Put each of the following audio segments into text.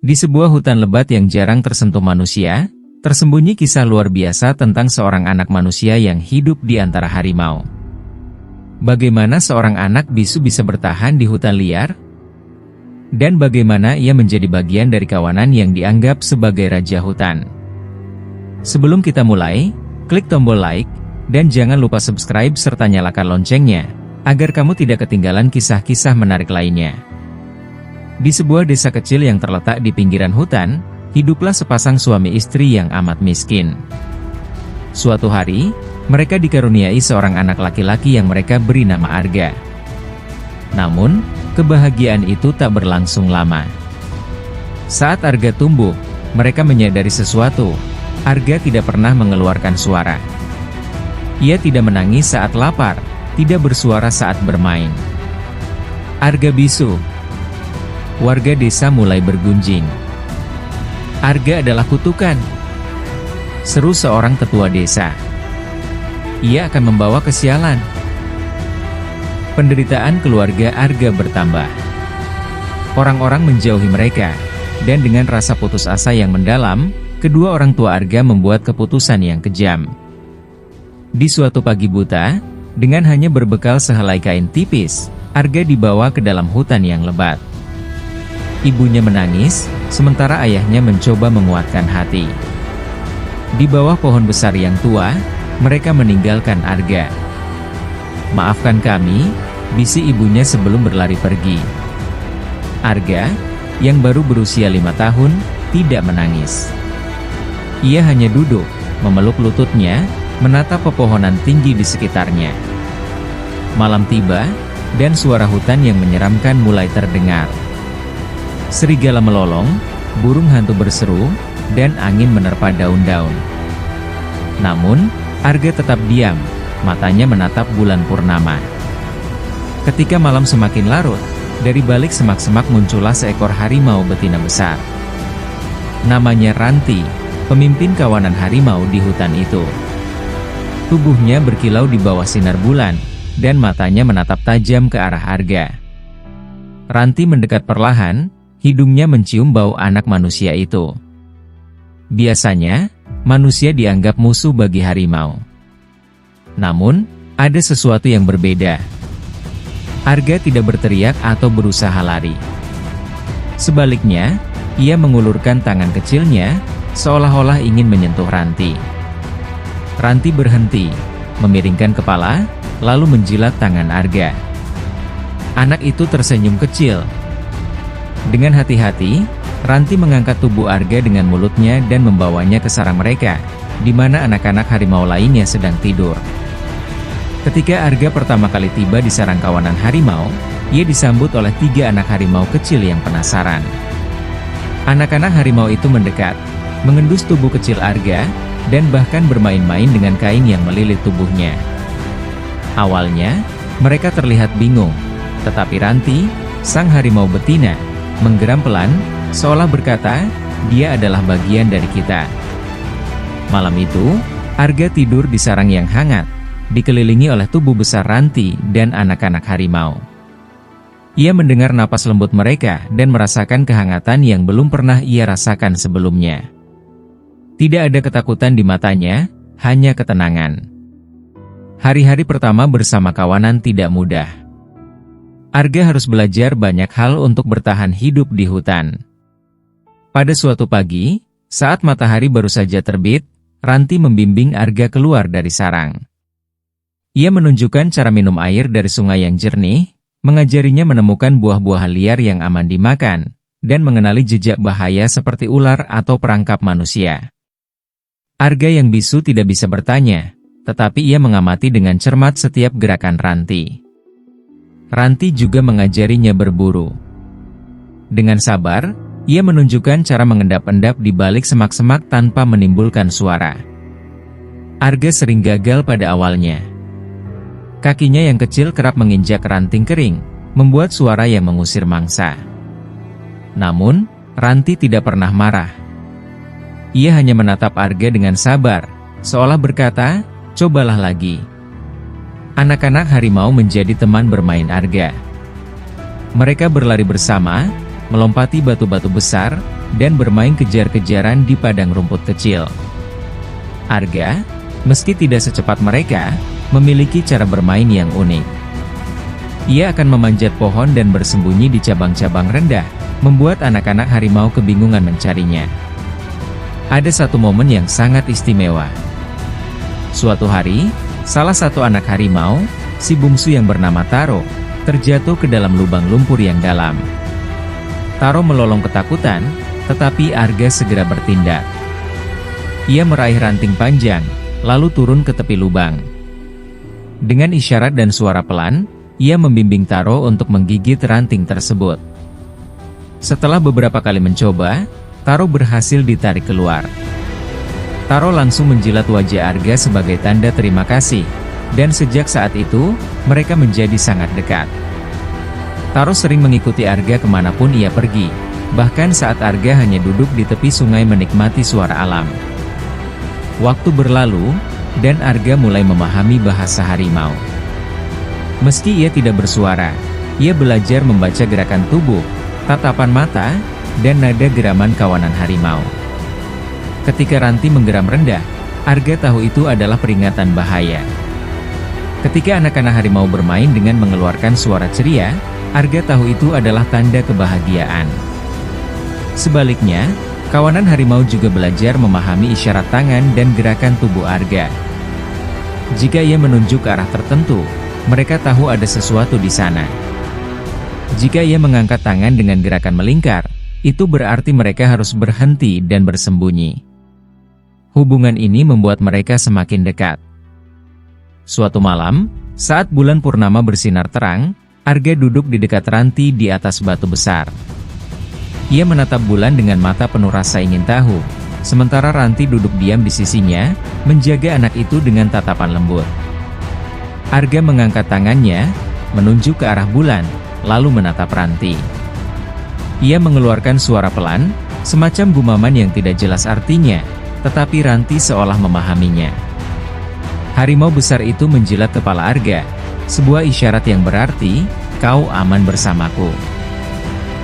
Di sebuah hutan lebat yang jarang tersentuh manusia, tersembunyi kisah luar biasa tentang seorang anak manusia yang hidup di antara harimau. Bagaimana seorang anak bisu bisa bertahan di hutan liar? Dan bagaimana ia menjadi bagian dari kawanan yang dianggap sebagai raja hutan? Sebelum kita mulai, klik tombol like, dan jangan lupa subscribe serta nyalakan loncengnya, agar kamu tidak ketinggalan kisah-kisah menarik lainnya. Di sebuah desa kecil yang terletak di pinggiran hutan, hiduplah sepasang suami istri yang amat miskin. Suatu hari, mereka dikaruniai seorang anak laki-laki yang mereka beri nama Arga. Namun, kebahagiaan itu tak berlangsung lama. Saat Arga tumbuh, mereka menyadari sesuatu. Arga tidak pernah mengeluarkan suara. Ia tidak menangis saat lapar, tidak bersuara saat bermain. Arga bisu. Warga desa mulai bergunjing. Arga adalah kutukan, seru seorang tetua desa. Ia akan membawa kesialan. Penderitaan keluarga Arga bertambah. Orang-orang menjauhi mereka, dan dengan rasa putus asa yang mendalam, kedua orang tua Arga membuat keputusan yang kejam. Di suatu pagi buta, dengan hanya berbekal sehelai kain tipis, Arga dibawa ke dalam hutan yang lebat. Ibunya menangis, sementara ayahnya mencoba menguatkan hati. Di bawah pohon besar yang tua, mereka meninggalkan Arga. "Maafkan kami," bisi ibunya sebelum berlari pergi. Arga, yang baru berusia 5 tahun, tidak menangis. Ia hanya duduk, memeluk lututnya, menatap pepohonan tinggi di sekitarnya. Malam tiba, dan suara hutan yang menyeramkan mulai terdengar. Serigala melolong, burung hantu berseru, dan angin menerpa daun-daun. Namun, Arga tetap diam, matanya menatap bulan purnama. Ketika malam semakin larut, dari balik semak-semak muncullah seekor harimau betina besar. Namanya Ranti, pemimpin kawanan harimau di hutan itu. Tubuhnya berkilau di bawah sinar bulan, dan matanya menatap tajam ke arah Arga. Ranti mendekat perlahan, hidungnya mencium bau anak manusia itu. Biasanya, manusia dianggap musuh bagi harimau. Namun, ada sesuatu yang berbeda. Arga tidak berteriak atau berusaha lari. Sebaliknya, ia mengulurkan tangan kecilnya, seolah-olah ingin menyentuh Ranti. Ranti berhenti, memiringkan kepala, lalu menjilat tangan Arga. Anak itu tersenyum kecil. Dengan hati-hati, Ranti mengangkat tubuh Arga dengan mulutnya dan membawanya ke sarang mereka, di mana anak-anak harimau lainnya sedang tidur. Ketika Arga pertama kali tiba di sarang kawanan harimau, ia disambut oleh 3 anak harimau kecil yang penasaran. Anak-anak harimau itu mendekat, mengendus tubuh kecil Arga, dan bahkan bermain-main dengan kain yang melilit tubuhnya. Awalnya, mereka terlihat bingung, tetapi Ranti, sang harimau betina, menggeram pelan, seolah berkata, "Dia adalah bagian dari kita." Malam itu, Arga tidur di sarang yang hangat, dikelilingi oleh tubuh besar Ranti dan anak-anak harimau. Ia mendengar napas lembut mereka dan merasakan kehangatan yang belum pernah ia rasakan sebelumnya. Tidak ada ketakutan di matanya, hanya ketenangan. Hari-hari pertama bersama kawanan tidak mudah. Arga harus belajar banyak hal untuk bertahan hidup di hutan. Pada suatu pagi, saat matahari baru saja terbit, Ranti membimbing Arga keluar dari sarang. Ia menunjukkan cara minum air dari sungai yang jernih, mengajarinya menemukan buah-buahan liar yang aman dimakan, dan mengenali jejak bahaya seperti ular atau perangkap manusia. Arga yang bisu tidak bisa bertanya, tetapi ia mengamati dengan cermat setiap gerakan Ranti. Ranti juga mengajarinya berburu. Dengan sabar, ia menunjukkan cara mengendap-endap di balik semak-semak tanpa menimbulkan suara. Arga sering gagal pada awalnya. Kakinya yang kecil kerap menginjak ranting kering, membuat suara yang mengusir mangsa. Namun, Ranti tidak pernah marah. Ia hanya menatap Arga dengan sabar, seolah berkata, "Cobalah lagi." Anak-anak harimau menjadi teman bermain Arga. Mereka berlari bersama, melompati batu-batu besar, dan bermain kejar-kejaran di padang rumput kecil. Arga, meski tidak secepat mereka, memiliki cara bermain yang unik. Ia akan memanjat pohon dan bersembunyi di cabang-cabang rendah, membuat anak-anak harimau kebingungan mencarinya. Ada satu momen yang sangat istimewa. Suatu hari, salah satu anak harimau, si bungsu yang bernama Taro, terjatuh ke dalam lubang lumpur yang dalam. Taro melolong ketakutan, tetapi Arga segera bertindak. Ia meraih ranting panjang, lalu turun ke tepi lubang. Dengan isyarat dan suara pelan, ia membimbing Taro untuk menggigit ranting tersebut. Setelah beberapa kali mencoba, Taro berhasil ditarik keluar. Taro langsung menjilat wajah Arga sebagai tanda terima kasih, dan sejak saat itu, mereka menjadi sangat dekat. Taro sering mengikuti Arga kemanapun ia pergi, bahkan saat Arga hanya duduk di tepi sungai menikmati suara alam. Waktu berlalu, dan Arga mulai memahami bahasa harimau. Meski ia tidak bersuara, ia belajar membaca gerakan tubuh, tatapan mata, dan nada geraman kawanan harimau. Ketika ranti menggeram rendah, Arga tahu itu adalah peringatan bahaya. Ketika anak-anak harimau bermain dengan mengeluarkan suara ceria, Arga tahu itu adalah tanda kebahagiaan. Sebaliknya, kawanan harimau juga belajar memahami isyarat tangan dan gerakan tubuh Arga. Jika ia menunjuk ke arah tertentu, mereka tahu ada sesuatu di sana. Jika ia mengangkat tangan dengan gerakan melingkar, itu berarti mereka harus berhenti dan bersembunyi. Hubungan ini membuat mereka semakin dekat. Suatu malam, saat bulan purnama bersinar terang, Arga duduk di dekat ranti di atas batu besar. Ia menatap bulan dengan mata penuh rasa ingin tahu, sementara ranti duduk diam di sisinya, menjaga anak itu dengan tatapan lembut. Arga mengangkat tangannya, menunjuk ke arah bulan, lalu menatap ranti. Ia mengeluarkan suara pelan, semacam gumaman yang tidak jelas artinya, tetapi ranti seolah memahaminya. Harimau besar itu menjilat kepala Arga, sebuah isyarat yang berarti, kau aman bersamaku.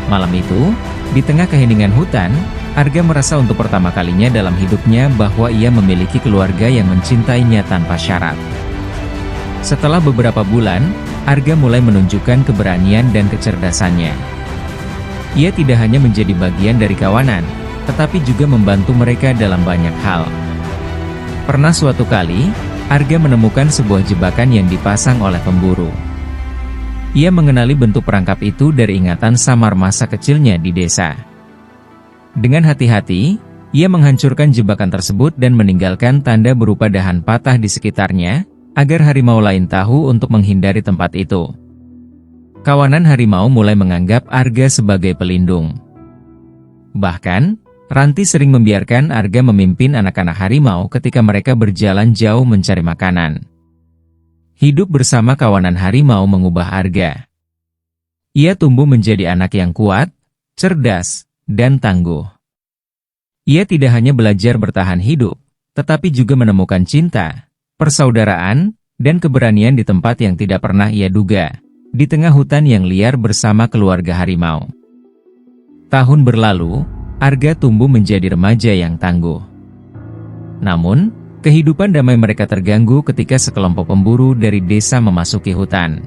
Malam itu, di tengah keheningan hutan, Arga merasa untuk pertama kalinya dalam hidupnya bahwa ia memiliki keluarga yang mencintainya tanpa syarat. Setelah beberapa bulan, Arga mulai menunjukkan keberanian dan kecerdasannya. Ia tidak hanya menjadi bagian dari kawanan, tetapi juga membantu mereka dalam banyak hal. Pernah suatu kali, Arga menemukan sebuah jebakan yang dipasang oleh pemburu. Ia mengenali bentuk perangkap itu dari ingatan samar masa kecilnya di desa. Dengan hati-hati, ia menghancurkan jebakan tersebut dan meninggalkan tanda berupa dahan patah di sekitarnya, agar harimau lain tahu untuk menghindari tempat itu. Kawanan harimau mulai menganggap Arga sebagai pelindung. Bahkan, ranti sering membiarkan Arga memimpin anak-anak harimau ketika mereka berjalan jauh mencari makanan. Hidup bersama kawanan harimau mengubah Arga. Ia tumbuh menjadi anak yang kuat, cerdas, dan tangguh. Ia tidak hanya belajar bertahan hidup, tetapi juga menemukan cinta, persaudaraan, dan keberanian di tempat yang tidak pernah ia duga, di tengah hutan yang liar bersama keluarga harimau. Tahun berlalu, Arga tumbuh menjadi remaja yang tangguh. Namun, kehidupan damai mereka terganggu ketika sekelompok pemburu dari desa memasuki hutan.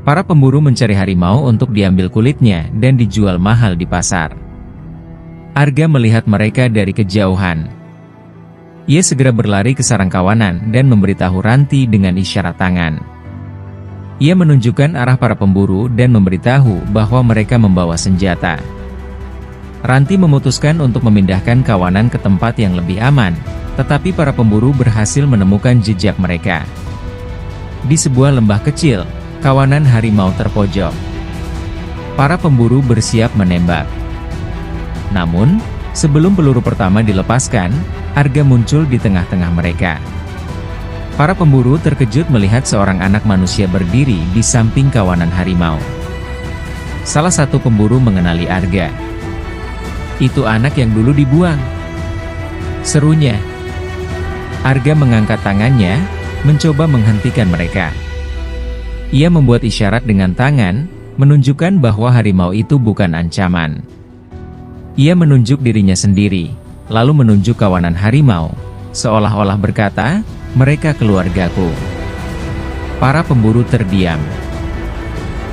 Para pemburu mencari harimau untuk diambil kulitnya dan dijual mahal di pasar. Arga melihat mereka dari kejauhan. Ia segera berlari ke sarang kawanan dan memberitahu ranti dengan isyarat tangan. Ia menunjukkan arah para pemburu dan memberitahu bahwa mereka membawa senjata. Ranti memutuskan untuk memindahkan kawanan ke tempat yang lebih aman, tetapi para pemburu berhasil menemukan jejak mereka. Di sebuah lembah kecil, kawanan harimau terpojok. Para pemburu bersiap menembak. Namun, sebelum peluru pertama dilepaskan, Arga muncul di tengah-tengah mereka. Para pemburu terkejut melihat seorang anak manusia berdiri di samping kawanan harimau. Salah satu pemburu mengenali Arga. Itu anak yang dulu dibuang, serunya. Arga mengangkat tangannya, mencoba menghentikan mereka. Ia membuat isyarat dengan tangan, menunjukkan bahwa harimau itu bukan ancaman. Ia menunjuk dirinya sendiri, lalu menunjuk kawanan harimau, seolah-olah berkata, "Mereka keluargaku." Para pemburu terdiam.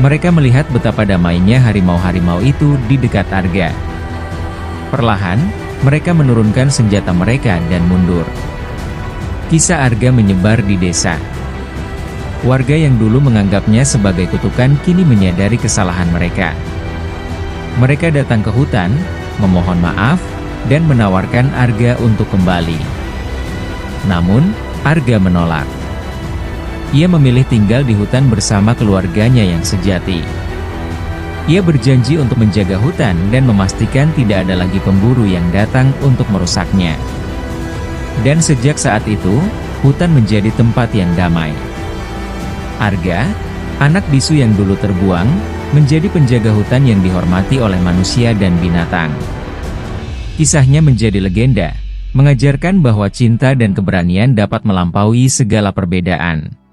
Mereka melihat betapa damainya harimau-harimau itu di dekat Arga. Perlahan, mereka menurunkan senjata mereka dan mundur. Kisah Arga menyebar di desa. Warga yang dulu menganggapnya sebagai kutukan kini menyadari kesalahan mereka. Mereka datang ke hutan, memohon maaf, dan menawarkan Arga untuk kembali. Namun, Arga menolak. Ia memilih tinggal di hutan bersama keluarganya yang sejati. Ia berjanji untuk menjaga hutan dan memastikan tidak ada lagi pemburu yang datang untuk merusaknya. Dan sejak saat itu, hutan menjadi tempat yang damai. Arga, anak bisu yang dulu terbuang, menjadi penjaga hutan yang dihormati oleh manusia dan binatang. Kisahnya menjadi legenda, mengajarkan bahwa cinta dan keberanian dapat melampaui segala perbedaan.